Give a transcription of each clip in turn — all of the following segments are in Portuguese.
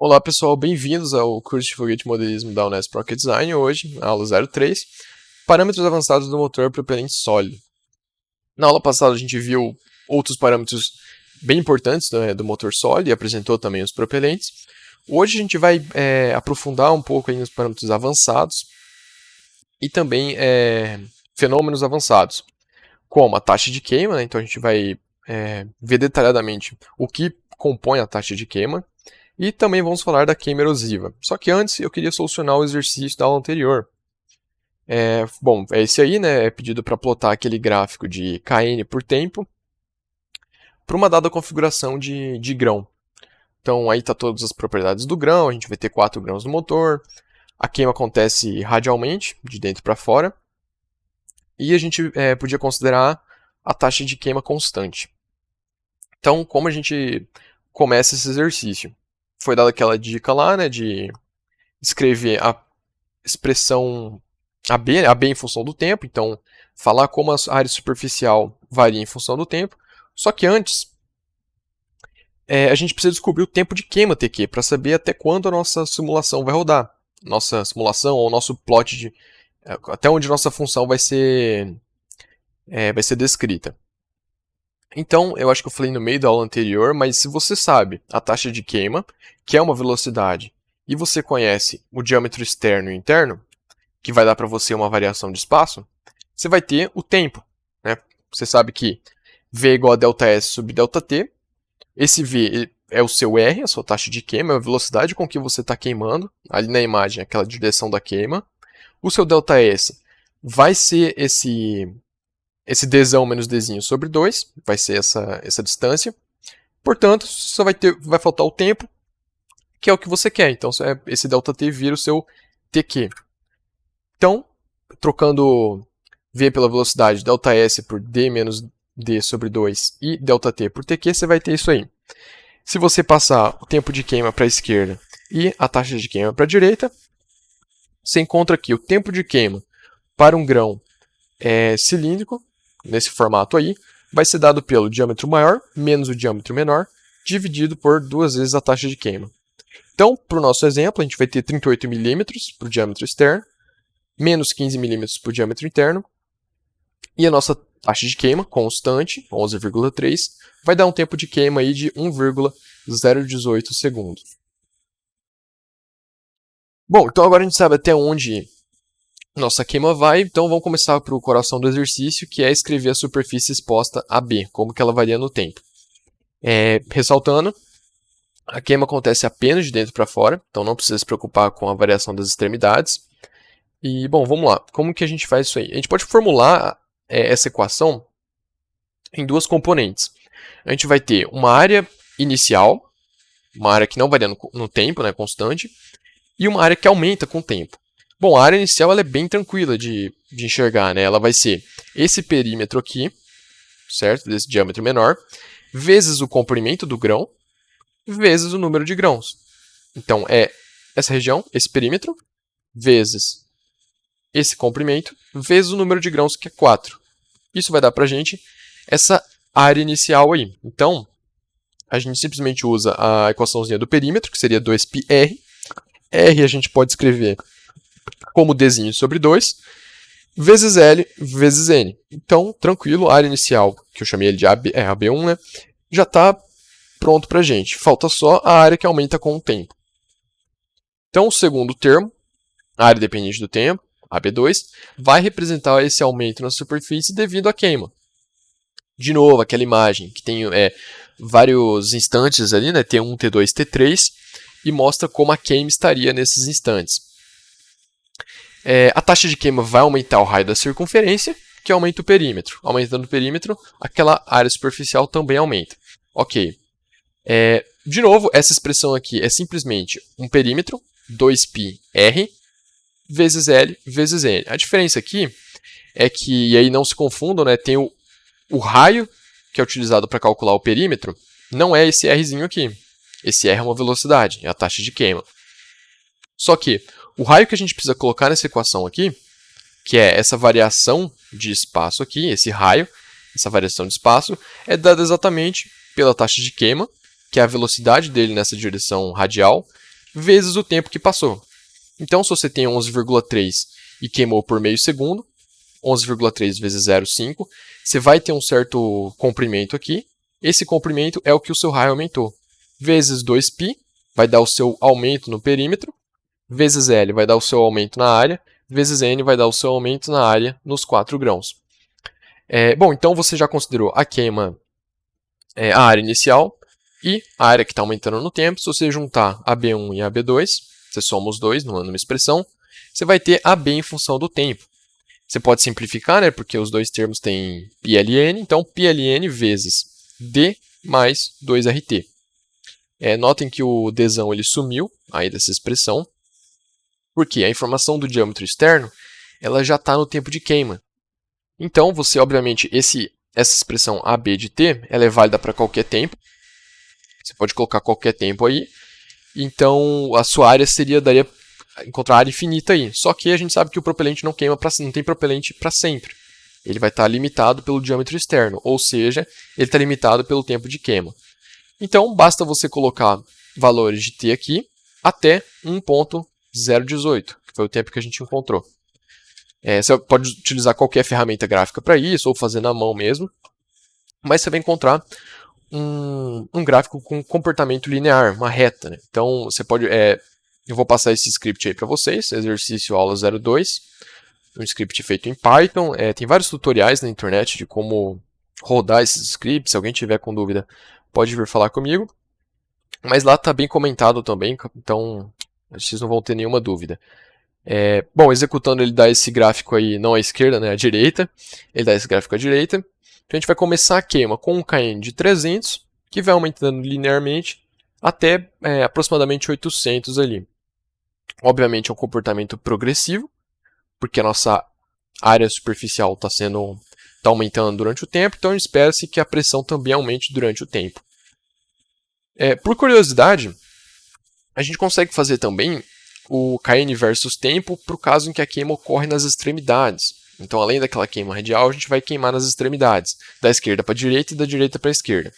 Olá pessoal, bem-vindos ao curso de Foguete de Modelismo da Unesp Rocket Design. Hoje, na aula 03, parâmetros avançados do motor propelente sólido. Na aula passada a gente viu outros parâmetros bem importantes do motor sólido e apresentou também os propelentes. Hoje a gente vai aprofundar um pouco aí nos parâmetros avançados e também fenômenos avançados, como a taxa de queima, né? Então a gente vai ver detalhadamente o que compõe a taxa de queima. E também vamos falar da queima erosiva. Só que antes eu queria solucionar o exercício da aula anterior. Bom, é esse aí, né? É pedido para plotar aquele gráfico de Kn por tempo para uma dada configuração de grão. Então aí está todas as propriedades do grão, a gente vai ter 4 grãos no motor, a queima acontece radialmente, de dentro para fora, e a gente podia considerar a taxa de queima constante. Então, como a gente começa esse exercício? Foi dada aquela dica lá, né, de escrever a expressão AB em função do tempo, então falar como a área superficial varia em função do tempo. Só que antes, a gente precisa descobrir o tempo de queima TQ para saber até quando a nossa simulação vai rodar. Nossa simulação ou nosso plot até onde nossa função vai ser descrita. Então, eu acho que eu falei no meio da aula anterior, mas se você sabe a taxa de queima, que é uma velocidade, e você conhece o diâmetro externo e interno, que vai dar para você uma variação de espaço, você vai ter o tempo. Né? Você sabe que V é igual a ΔS sobre ΔT. Esse V é o seu R, a sua taxa de queima, é a velocidade com que você está queimando. Ali na imagem, aquela direção da queima. O seu ΔS vai ser esse Dzão menos Dzinho sobre 2, vai ser essa distância. Portanto, só vai faltar o tempo, que é o que você quer. Então, esse ΔT vira o seu TQ. Então, trocando V pela velocidade, ΔS por D menos D sobre 2 e ΔT por TQ, você vai ter isso aí. Se você passar o tempo de queima para a esquerda e a taxa de queima para a direita, você encontra aqui o tempo de queima para um grão cilíndrico, nesse formato aí, vai ser dado pelo diâmetro maior menos o diâmetro menor, dividido por 2 vezes a taxa de queima. Então, para o nosso exemplo, a gente vai ter 38 mm para o diâmetro externo, menos 15 mm para o diâmetro interno, e a nossa taxa de queima, constante, 11,3, vai dar um tempo de queima aí de 1,018 segundos. Bom, então agora a gente sabe até onde nossa queima vai, então vamos começar para o coração do exercício, que é escrever a superfície exposta AB, como que ela varia no tempo. Ressaltando, a queima acontece apenas de dentro para fora, então não precisa se preocupar com a variação das extremidades. E, bom, vamos lá. Como que a gente faz isso aí? A gente pode formular essa equação em duas componentes. A gente vai ter uma área inicial, uma área que não varia no tempo, né, constante, e uma área que aumenta com o tempo. Bom, a área inicial ela é bem tranquila de enxergar, né? Ela vai ser esse perímetro aqui, certo? Desse diâmetro menor, vezes o comprimento do grão, vezes o número de grãos. Então, é essa região, esse perímetro, vezes esse comprimento, vezes o número de grãos, que é 4. Isso vai dar para a gente essa área inicial aí. Então, a gente simplesmente usa a equaçãozinha do perímetro, que seria 2πr. R a gente pode escrever como Dzinho sobre 2, vezes L vezes N. Então, tranquilo, a área inicial, que eu chamei ele de AB1, né, já está pronto para a gente. Falta só a área que aumenta com o tempo. Então, o segundo termo, a área dependente do tempo, AB2, vai representar esse aumento na superfície devido à queima. De novo, aquela imagem que tem vários instantes ali, né, T1, T2, T3, e mostra como a queima estaria nesses instantes. A taxa de queima vai aumentar o raio da circunferência, que aumenta o perímetro. Aumentando o perímetro, aquela área superficial também aumenta. Ok. De novo, essa expressão aqui é simplesmente um perímetro, 2πr, vezes L vezes N. A diferença aqui é que, e aí não se confundam, né, tem o raio que é utilizado para calcular o perímetro, não é esse Rzinho aqui. Esse R é uma velocidade, é a taxa de queima. Só que o raio que a gente precisa colocar nessa equação aqui, que é essa variação de espaço aqui, esse raio, essa variação de espaço, é dada exatamente pela taxa de queima, que é a velocidade dele nessa direção radial, vezes o tempo que passou. Então, se você tem 11,3 e queimou por meio segundo, 11,3 vezes 0,5, você vai ter um certo comprimento aqui. Esse comprimento é o que o seu raio aumentou. Vezes 2π vai dar o seu aumento no perímetro, vezes L vai dar o seu aumento na área, vezes N vai dar o seu aumento na área nos 4 grãos. Bom, então você já considerou a queima, a área inicial e a área que está aumentando no tempo. Se você juntar a B1 e a B2, você soma os dois numa expressão, você vai ter a B em função do tempo. Você pode simplificar, né, porque os dois termos têm πln, então πln vezes D mais 2RT. Notem que o Dzão ele sumiu aí dessa expressão, porque a informação do diâmetro externo ela já está no tempo de queima. Então, você, obviamente, essa expressão AB de T ela é válida para qualquer tempo. Você pode colocar qualquer tempo aí. Então, a sua área daria encontrar área infinita aí. Só que a gente sabe que o propelente não tem propelente para sempre. Ele vai estar limitado pelo diâmetro externo, ou seja, ele está limitado pelo tempo de queima. Então, basta você colocar valores de T aqui até 1.018, que foi o tempo que a gente encontrou. Você pode utilizar qualquer ferramenta gráfica para isso, ou fazer na mão mesmo, mas você vai encontrar um gráfico com comportamento linear, uma reta, né? Então, você pode... eu vou passar esse script aí para vocês, exercício aula 02, um script feito em Python. Tem vários tutoriais na internet de como rodar esses scripts. Se alguém tiver com dúvida, pode vir falar comigo. Mas lá está bem comentado também, então vocês não vão ter nenhuma dúvida. Bom, executando ele dá esse gráfico aí, não à esquerda, né, à direita. Ele dá esse gráfico à direita. Então a gente vai começar a queima com um KN de 300, que vai aumentando linearmente até aproximadamente 800 ali. Obviamente é um comportamento progressivo, porque a nossa área superficial está aumentando durante o tempo, então espera-se que a pressão também aumente durante o tempo. Por curiosidade, a gente consegue fazer também o KN versus tempo para o caso em que a queima ocorre nas extremidades. Então, além daquela queima radial, a gente vai queimar nas extremidades, da esquerda para a direita e da direita para a esquerda.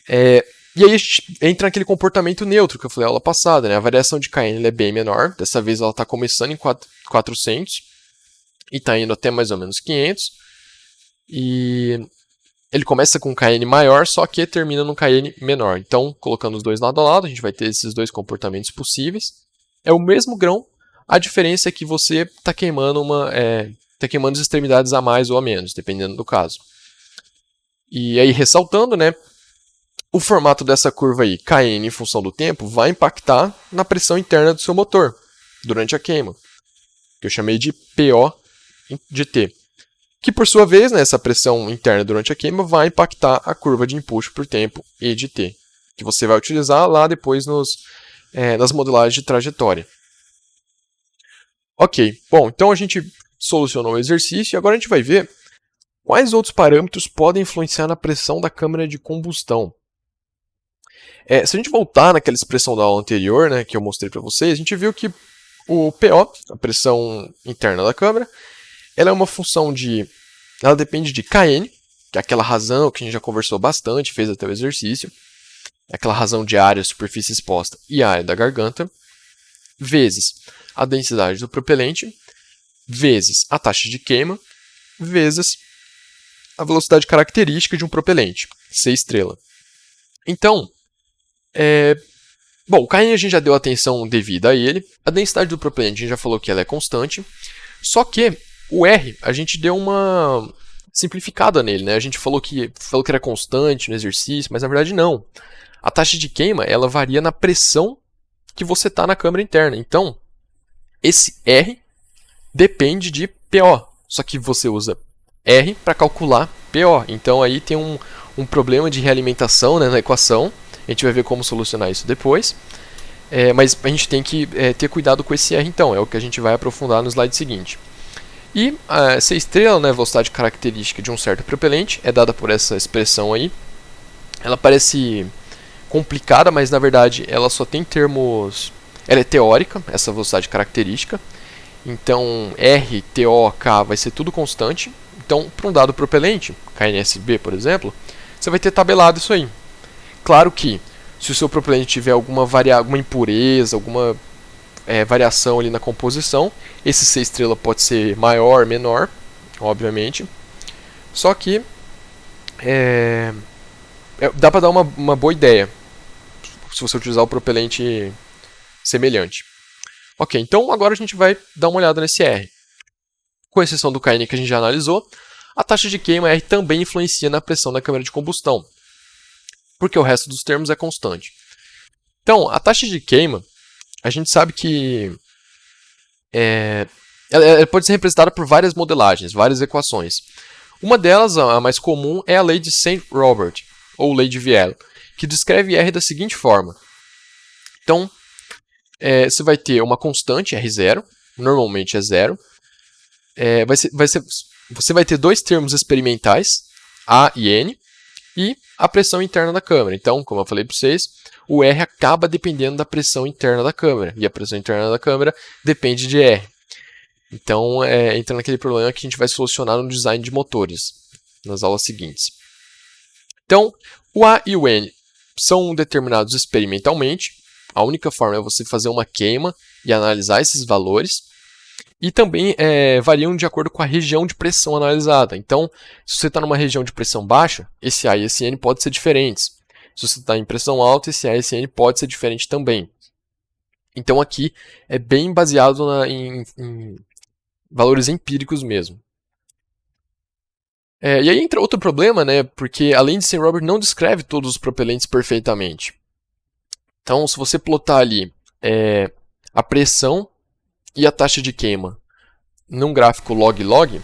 E aí a gente entra naquele comportamento neutro que eu falei na aula passada, né? A variação de KN é bem menor, dessa vez ela está começando em 400 e está indo até mais ou menos 500. E ele começa com um KN maior, só que termina num KN menor. Então, colocando os dois lado a lado, a gente vai ter esses dois comportamentos possíveis. É o mesmo grão, a diferença é que você está queimando as extremidades a mais ou a menos, dependendo do caso. E aí, ressaltando, né? O formato dessa curva aí, KN em função do tempo, vai impactar na pressão interna do seu motor durante a queima, que eu chamei de PO de T. Que por sua vez, né, essa pressão interna durante a queima vai impactar a curva de empuxo por tempo E de T, que você vai utilizar lá depois nas modelagens de trajetória. Ok, bom, então a gente solucionou o exercício e agora a gente vai ver quais outros parâmetros podem influenciar na pressão da câmara de combustão. Se a gente voltar naquela expressão da aula anterior, né, que eu mostrei para vocês, a gente viu que o PO, a pressão interna da câmara, ela é uma função ela depende de KN, que é aquela razão que a gente já conversou bastante, fez até o exercício, é aquela razão de área, superfície exposta e área da garganta, vezes a densidade do propelente, vezes a taxa de queima, vezes a velocidade característica de um propelente, C estrela. Então, bom, o KN a gente já deu atenção devida a ele, a densidade do propelente a gente já falou que ela é constante, só que o R a gente deu uma simplificada nele, né? A gente falou que era constante no exercício, mas na verdade não. A taxa de queima ela varia na pressão que você está na câmara interna. Então, esse R depende de PO, só que você usa R para calcular PO. Então aí tem um problema de realimentação, né, na equação. A gente vai ver como solucionar isso depois. Mas a gente tem que ter cuidado com esse R, então. É o que a gente vai aprofundar no slide seguinte. E a C estrela, né, velocidade característica de um certo propelente, é dada por essa expressão aí. Ela parece complicada, mas na verdade ela só tem termos... Ela é teórica, essa velocidade característica. Então, R, TO, K vai ser tudo constante. Então, para um dado propelente, KNSB, por exemplo, você vai ter tabelado isso aí. Claro que Se o seu propelente tiver alguma impureza, alguma variação ali na composição, esse C estrela pode ser maior, menor, obviamente. Só que dá para dar uma boa ideia se você utilizar o propelente semelhante. Ok, então agora a gente vai dar uma olhada nesse R. Com exceção do KN que a gente já analisou, a taxa de queima R também influencia na pressão da câmara de combustão, porque o resto dos termos é constante. Então, a taxa de queima, a gente sabe que ela pode ser representada por várias modelagens, várias equações. Uma delas, a mais comum, é a lei de St. Robert, ou lei de Viel, que descreve R da seguinte forma. Então, você vai ter uma constante, R0, normalmente é zero. Você vai ter dois termos experimentais, A e N, e a pressão interna da câmara. Então, como eu falei para vocês, o R acaba dependendo da pressão interna da câmara, e a pressão interna da câmara depende de R. Então, entra naquele problema que a gente vai solucionar no design de motores, nas aulas seguintes. Então, o A e o N são determinados experimentalmente. A única forma é você fazer uma queima e analisar esses valores. E também variam de acordo com a região de pressão analisada. Então, se você está numa região de pressão baixa, esse A e esse N podem ser diferentes. Se você está em pressão alta, esse A e esse N pode ser diferente também. Então, aqui é bem baseado em valores empíricos mesmo. E aí entra outro problema, né? Porque além de St. Robert não descreve todos os propelentes perfeitamente. Então, se você plotar ali a pressão e a taxa de queima num gráfico log-log,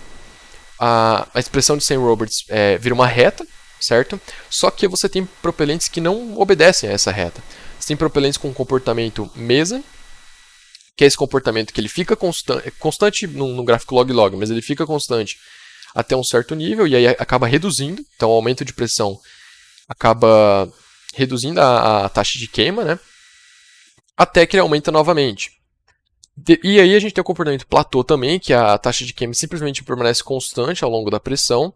a expressão de St. Roberts vira uma reta, certo? Só que você tem propelentes que não obedecem a essa reta. Você tem propelentes com comportamento mesa, que é esse comportamento que ele fica constante no gráfico log-log, mas ele fica constante até um certo nível e aí acaba reduzindo. Então, o aumento de pressão acaba reduzindo a taxa de queima, né? Até que ele aumenta novamente. E aí a gente tem o comportamento platô também, que a taxa de queima simplesmente permanece constante ao longo da pressão,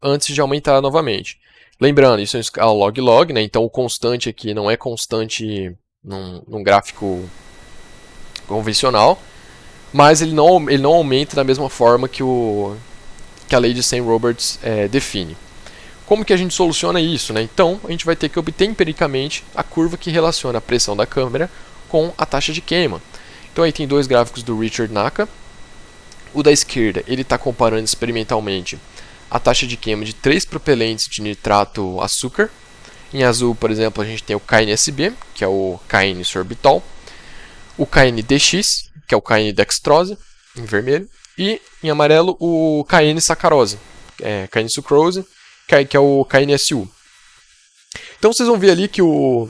antes de aumentar novamente. Lembrando, isso é uma escala log-log, né? Então o constante aqui não é constante num gráfico convencional, mas ele não aumenta da mesma forma que a lei de St. Roberts define. Como que a gente soluciona isso, né? Então, a gente vai ter que obter empiricamente a curva que relaciona a pressão da câmara com a taxa de queima. Então, aí tem dois gráficos do Richard Naka. O da esquerda, ele está comparando experimentalmente a taxa de queima de 3 propelentes de nitrato açúcar. Em azul, por exemplo, a gente tem o KNSB, que é o KN sorbitol. O KNDX, que é o KN dextrose, em vermelho. E, em amarelo, o KN sacarose, KN sucrose, que é o KNSU. Então vocês vão ver ali que o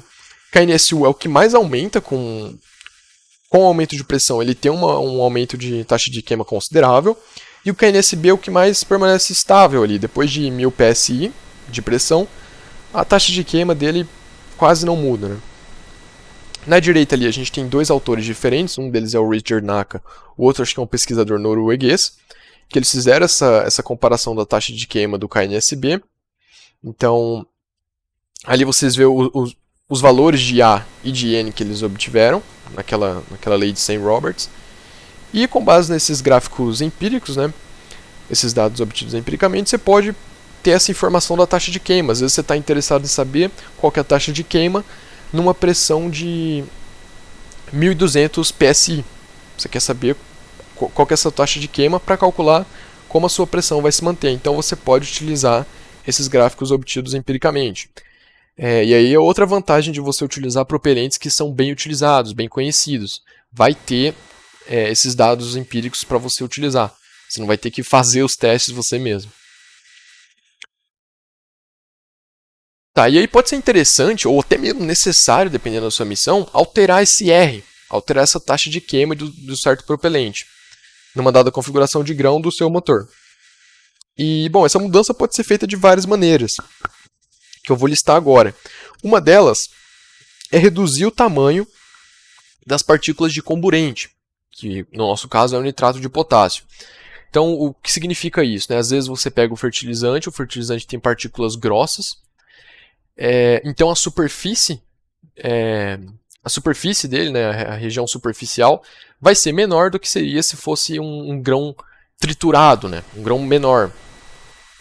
KNSU é o que mais aumenta com o aumento de pressão. Ele tem um aumento de taxa de queima considerável. E o KNSB é o que mais permanece estável ali. Depois de 1000 PSI de pressão, a taxa de queima dele quase não muda, né? Na direita ali a gente tem dois autores diferentes, um deles é o Richard Naka, o outro acho que é um pesquisador norueguês, que eles fizeram essa comparação da taxa de queima do KNSB. Então, ali vocês vê os valores de A e de N que eles obtiveram, naquela lei de St. Roberts. E com base nesses gráficos empíricos, né, esses dados obtidos empiricamente, você pode ter essa informação da taxa de queima. Às vezes você está interessado em saber qual que é a taxa de queima numa pressão de 1200 PSI. Você quer saber qual que é essa taxa de queima para calcular como a sua pressão vai se manter. Então você pode utilizar esses gráficos obtidos empiricamente. E aí é outra vantagem de você utilizar propelentes que são bem utilizados, bem conhecidos. Vai ter esses dados empíricos para você utilizar. Você não vai ter que fazer os testes você mesmo. Tá, e aí pode ser interessante, ou até mesmo necessário, dependendo da sua missão, alterar esse R, alterar essa taxa de queima do certo propelente, numa dada configuração de grão do seu motor. E, bom, essa mudança pode ser feita de várias maneiras, que eu vou listar agora. Uma delas é reduzir o tamanho das partículas de comburente, que no nosso caso é o nitrato de potássio. Então, o que significa isso, né? Às vezes você pega o fertilizante tem partículas grossas, então a superfície a superfície dele, né, a região superficial, vai ser menor do que seria se fosse um grão triturado, né, um grão menor.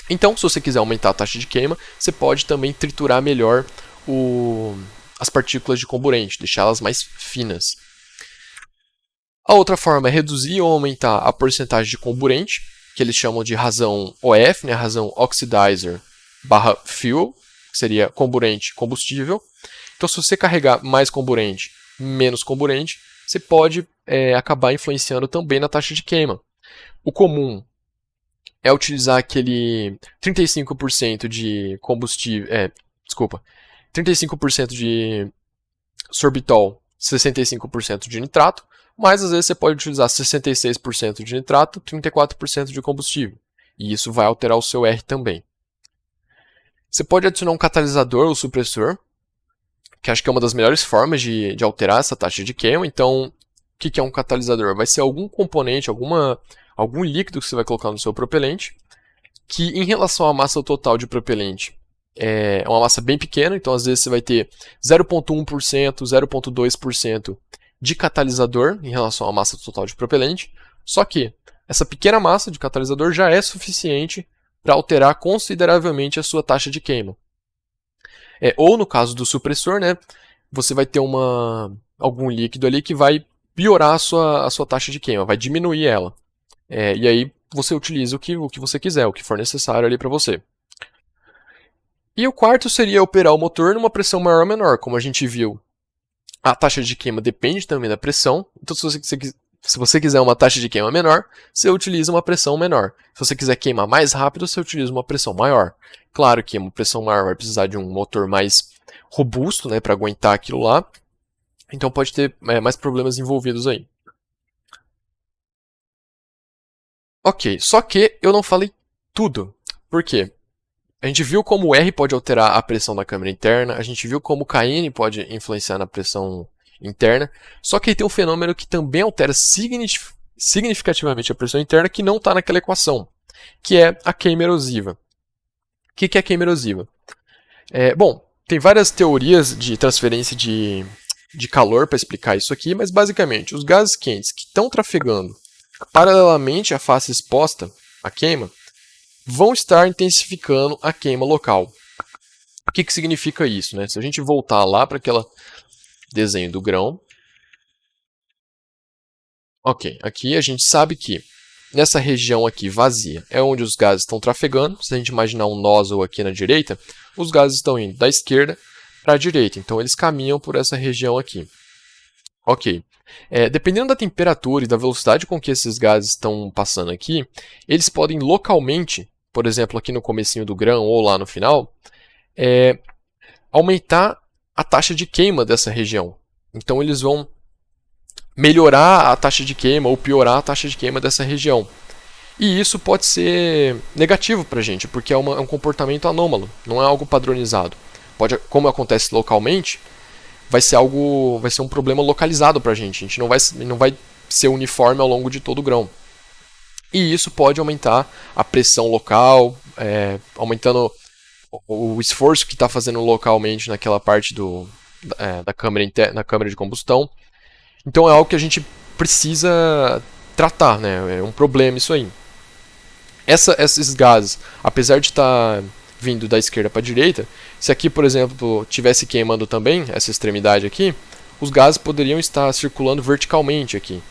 Então, se você quiser aumentar a taxa de queima, você pode também triturar melhor as partículas de comburente, deixá-las mais finas. A outra forma é reduzir ou aumentar a porcentagem de comburente, que eles chamam de razão OF, né, razão oxidizer barra fuel, que seria comburente combustível. Então, se você carregar mais comburente, menos comburente, você pode acabar influenciando também na taxa de queima. O comum é utilizar aquele 35% de combustível, 35% de sorbitol, 65% de nitrato, mas às vezes você pode utilizar 66% de nitrato, 34% de combustível. E isso vai alterar o seu R também. Você pode adicionar um catalisador ou supressor, que acho que é uma das melhores formas de alterar essa taxa de queima. Então, o que é um catalisador? Vai ser algum componente, algum líquido que você vai colocar no seu propelente, que em relação à massa total de propelente é uma massa bem pequena, então às vezes você vai ter 0,1%, 0,2% de catalisador em relação à massa total de propelente, só que essa pequena massa de catalisador já é suficiente para alterar consideravelmente a sua taxa de queima. Ou no caso do supressor, né, você vai ter algum líquido ali que vai piorar a sua taxa de queima, vai diminuir ela. E aí você utiliza o que você quiser, o que for necessário ali para você. E o quarto seria operar o motor numa pressão maior ou menor. Como a gente viu, a taxa de queima depende também da pressão. Então, se você quiser uma taxa de queima menor, você utiliza uma pressão menor. Se você quiser queimar mais rápido, você utiliza uma pressão maior. Claro que uma pressão maior vai precisar de um motor mais robusto, né, para aguentar aquilo lá. Então pode ter mais problemas envolvidos aí. Ok, só que eu não falei tudo. Por quê? A gente viu como o R pode alterar a pressão da câmara interna, a gente viu como o KN pode influenciar na pressão interna, só que aí tem um fenômeno que também altera significativamente a pressão interna que não está naquela equação, que é a queima erosiva. O que é a queima erosiva? Bom, tem várias teorias de transferência de calor para explicar isso aqui, mas basicamente os gases quentes que estão trafegando paralelamente à face exposta à queima vão estar intensificando a queima local. O que significa isso, né? Se a gente voltar lá para aquele desenho do grão, ok, aqui a gente sabe que nessa região aqui vazia é onde os gases estão trafegando. Se a gente imaginar um nozzle aqui na direita, os gases estão indo da esquerda para a direita, então eles caminham por essa região aqui. Ok. Dependendo da temperatura e da velocidade com que esses gases estão passando aqui, eles podem localmente, por exemplo, aqui no comecinho do grão ou lá no final, aumentar a taxa de queima dessa região. Então eles vão melhorar a taxa de queima ou piorar a taxa de queima dessa região. E isso pode ser negativo para a gente, porque é um comportamento anômalo, não é algo padronizado. Como acontece localmente, vai ser um problema localizado para a gente não vai ser uniforme ao longo de todo o grão. E isso pode aumentar a pressão local, aumentando o esforço que está fazendo localmente naquela parte da câmara de combustão. Então é algo que a gente precisa tratar, né? É um problema isso aí. Esses gases, apesar de estar vindo da esquerda para a direita, se aqui, por exemplo, tivesse queimando também essa extremidade aqui, os gases poderiam estar circulando verticalmente aqui.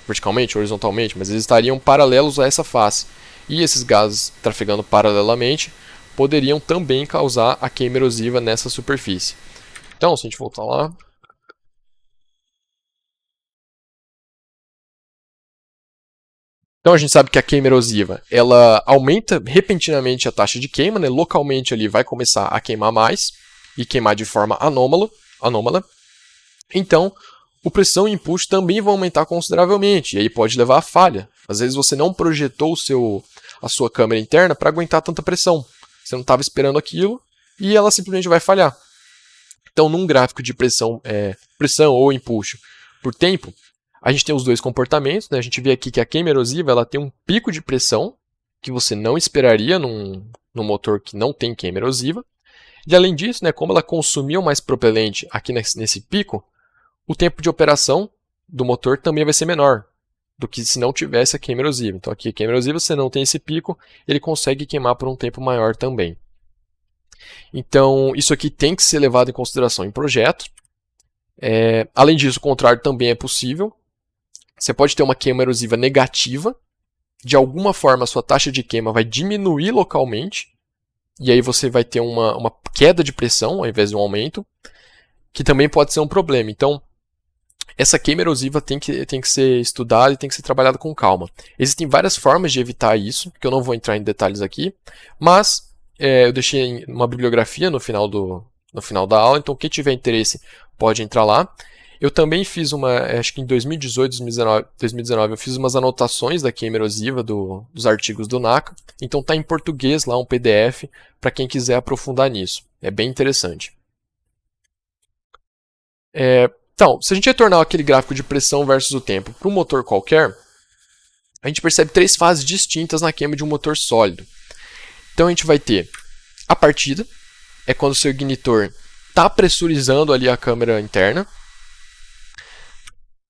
Verticalmente, horizontalmente, mas eles estariam paralelos a essa face. E esses gases trafegando paralelamente poderiam também causar a queima erosiva nessa superfície. Então, se a gente voltar lá... Então a gente sabe que a queima erosiva, ela aumenta repentinamente a taxa de queima, né? Localmente ali vai começar a queimar mais e queimar de forma anômala. Então, o pressão e impulso também vão aumentar consideravelmente, e aí pode levar a falha. Às vezes você não projetou a sua câmara interna para aguentar tanta pressão. Você não estava esperando aquilo e ela simplesmente vai falhar. Então, num gráfico de pressão ou impulso por tempo, a gente tem os dois comportamentos, né? A gente vê aqui que a queima erosiva ela tem um pico de pressão que você não esperaria num motor que não tem queima erosiva. E além disso, né, como ela consumiu mais propelente aqui nesse pico, o tempo de operação do motor também vai ser menor do que se não tivesse a queima erosiva. Então aqui a queima erosiva, você não tem esse pico, ele consegue queimar por um tempo maior também. Então isso aqui tem que ser levado em consideração em projeto. Além disso, o contrário também é possível. Você pode ter uma queima erosiva negativa. De alguma forma, a sua taxa de queima vai diminuir localmente. E aí você vai ter uma queda de pressão ao invés de um aumento, que também pode ser um problema. Então, essa queima erosiva tem que ser estudada e tem que ser trabalhada com calma. Existem várias formas de evitar isso, que eu não vou entrar em detalhes aqui, mas eu deixei uma bibliografia no final da aula, então quem tiver interesse pode entrar lá. Eu também fiz acho que em 2018, 2019, eu fiz umas anotações da queima erosiva dos artigos do NACA, então está em português lá um PDF para quem quiser aprofundar nisso. É bem interessante. Então, se a gente retornar aquele gráfico de pressão versus o tempo para um motor qualquer, a gente percebe 3 fases distintas na queima de um motor sólido. Então a gente vai ter a partida, é quando o seu ignitor está pressurizando ali a câmara interna.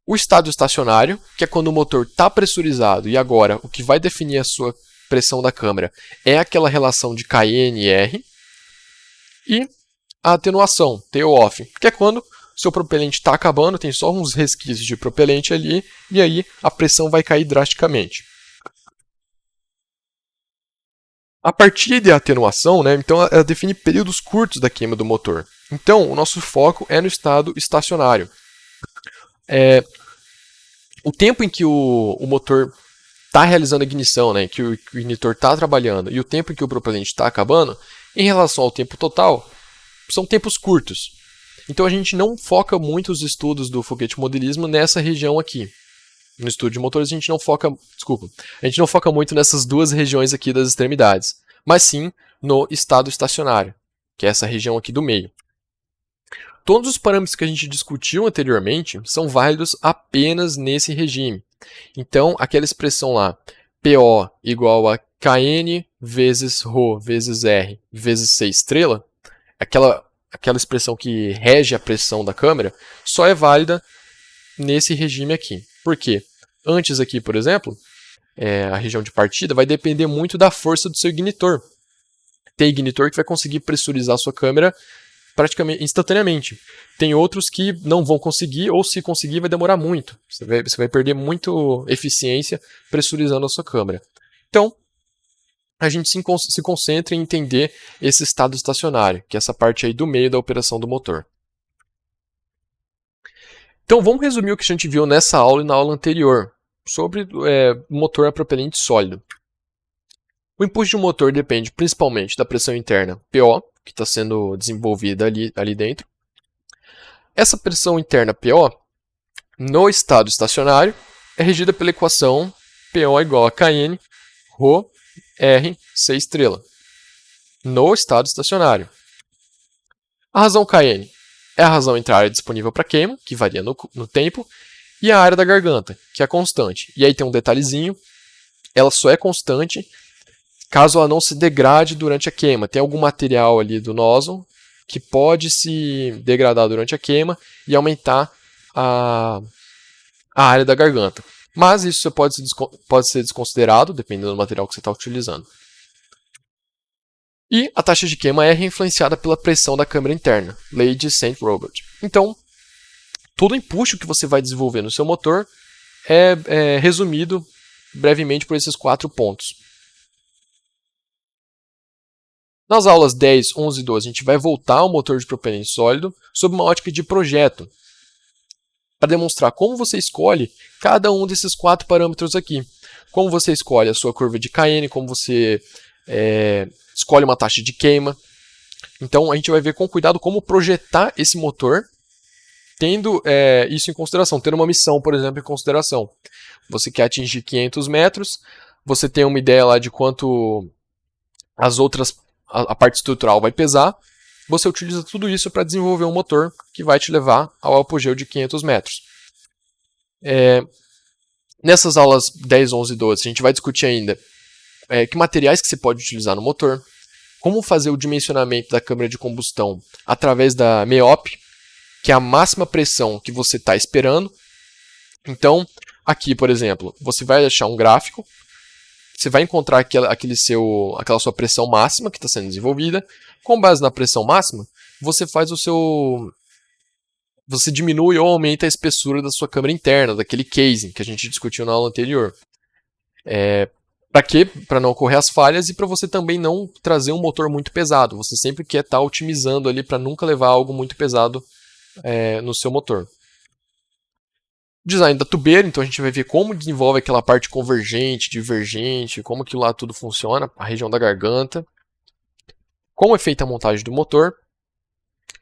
O estado estacionário, que é quando o motor está pressurizado e agora o que vai definir a sua pressão da câmara é aquela relação de Kn e R. E a atenuação, tail off, que é quando o seu propelente está acabando, tem só uns resquícios de propelente ali, e aí a pressão vai cair drasticamente. A partida e a atenuação, né, então ela define períodos curtos da queima do motor. Então, o nosso foco é no estado estacionário. O tempo em que o motor está realizando a ignição, né, que o ignitor está trabalhando, e o tempo em que o propelente está acabando, em relação ao tempo total, são tempos curtos. Então a gente não foca muito os estudos do foguete modelismo nessa região aqui. No estudo de motores a gente não foca muito nessas duas regiões aqui das extremidades, mas sim no estado estacionário, que é essa região aqui do meio. Todos os parâmetros que a gente discutiu anteriormente são válidos apenas nesse regime. Então, aquela expressão lá, PO igual a Kn vezes ρ vezes R vezes C estrela, aquela expressão que rege a pressão da câmera, só é válida nesse regime aqui. Por quê? Antes aqui, por exemplo, a região de partida vai depender muito da força do seu ignitor. Tem ignitor que vai conseguir pressurizar a sua câmera praticamente instantaneamente. Tem outros que não vão conseguir, ou se conseguir vai demorar muito. Você vai perder muito eficiência pressurizando a sua câmera. Então, a gente se concentra em entender esse estado estacionário, que é essa parte aí do meio da operação do motor. Então, vamos resumir o que a gente viu nessa aula e na aula anterior, sobre motor a propelente sólido. O impulso de um motor depende principalmente da pressão interna PO, que está sendo desenvolvida ali dentro. Essa pressão interna PO, no estado estacionário, é regida pela equação PO igual a Kn, ρ, R, C estrela, no estado estacionário. A razão Kn é a razão entre a área disponível para queima, que varia no tempo, e a área da garganta, que é constante. E aí tem um detalhezinho, ela só é constante caso ela não se degrade durante a queima. Tem algum material ali do nozzle que pode se degradar durante a queima e aumentar a área da garganta. Mas isso pode ser desconsiderado, dependendo do material que você está utilizando. E a taxa de queima R é influenciada pela pressão da câmara interna, lei de St. Robert. Então, todo o empuxo que você vai desenvolver no seu motor é resumido brevemente por esses 4 pontos. Nas aulas 10, 11 e 12, a gente vai voltar ao motor de propelente sólido sob uma ótica de projeto, para demonstrar como você escolhe cada um desses 4 parâmetros aqui. Como você escolhe a sua curva de Kn, como você escolhe uma taxa de queima. Então a gente vai ver com cuidado como projetar esse motor, tendo isso em consideração, tendo uma missão, por exemplo, em consideração. Você quer atingir 500 metros, você tem uma ideia lá de quanto a parte estrutural vai pesar, você utiliza tudo isso para desenvolver um motor que vai te levar ao apogeu de 500 metros. Nessas aulas 10, 11 e 12, a gente vai discutir ainda que materiais que você pode utilizar no motor, como fazer o dimensionamento da câmara de combustão através da MEOP, que é a máxima pressão que você está esperando. Então, aqui, por exemplo, você vai achar um gráfico, você vai encontrar aquela sua pressão máxima que está sendo desenvolvida. Com base na pressão máxima, você faz você diminui ou aumenta a espessura da sua câmara interna, daquele casing que a gente discutiu na aula anterior. Para quê? Para não ocorrer as falhas e para você também não trazer um motor muito pesado. Você sempre quer estar otimizando ali para nunca levar algo muito pesado no seu motor. Design da tubeira, então a gente vai ver como desenvolve aquela parte convergente, divergente, como que lá tudo funciona, a região da garganta, como é feita a montagem do motor,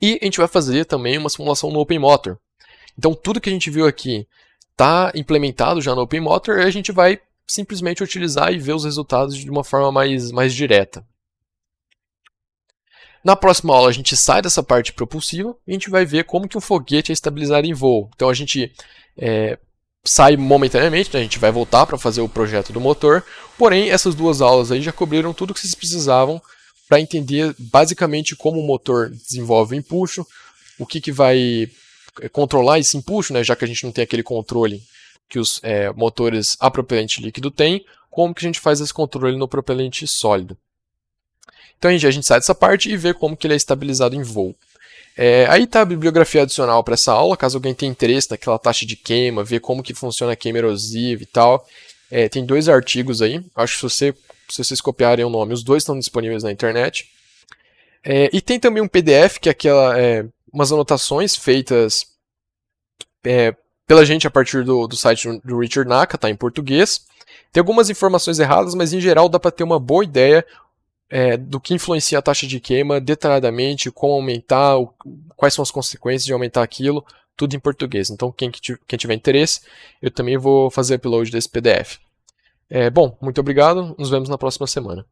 e a gente vai fazer também uma simulação no OpenMotor. Então tudo que a gente viu aqui está implementado já no OpenMotor e a gente vai simplesmente utilizar e ver os resultados de uma forma mais direta. Na próxima aula a gente sai dessa parte propulsiva e a gente vai ver como que um foguete é estabilizado em voo. Então a gente sai momentaneamente, né? A gente vai voltar para fazer o projeto do motor, porém essas duas aulas aí já cobriram tudo que vocês precisavam para entender basicamente como o motor desenvolve o empuxo, o que vai controlar esse empuxo, né? Já que a gente não tem aquele controle que os motores a propelente líquido têm, como que a gente faz esse controle no propelente sólido. Então a gente sai dessa parte e vê como que ele é estabilizado em voo. Aí está a bibliografia adicional para essa aula, caso alguém tenha interesse naquela taxa de queima, ver como que funciona a queima erosiva e tal. Tem 2 artigos aí, acho que se vocês copiarem o nome, os 2 estão disponíveis na internet. E tem também um PDF, que é umas anotações feitas pela gente a partir do site do Richard Naka, está em português. Tem algumas informações erradas, mas em geral dá para ter uma boa ideia do que influencia a taxa de queima detalhadamente, como aumentar, quais são as consequências de aumentar aquilo, tudo em português. Então, quem tiver interesse, eu também vou fazer upload desse PDF. Bom, muito obrigado, nos vemos na próxima semana.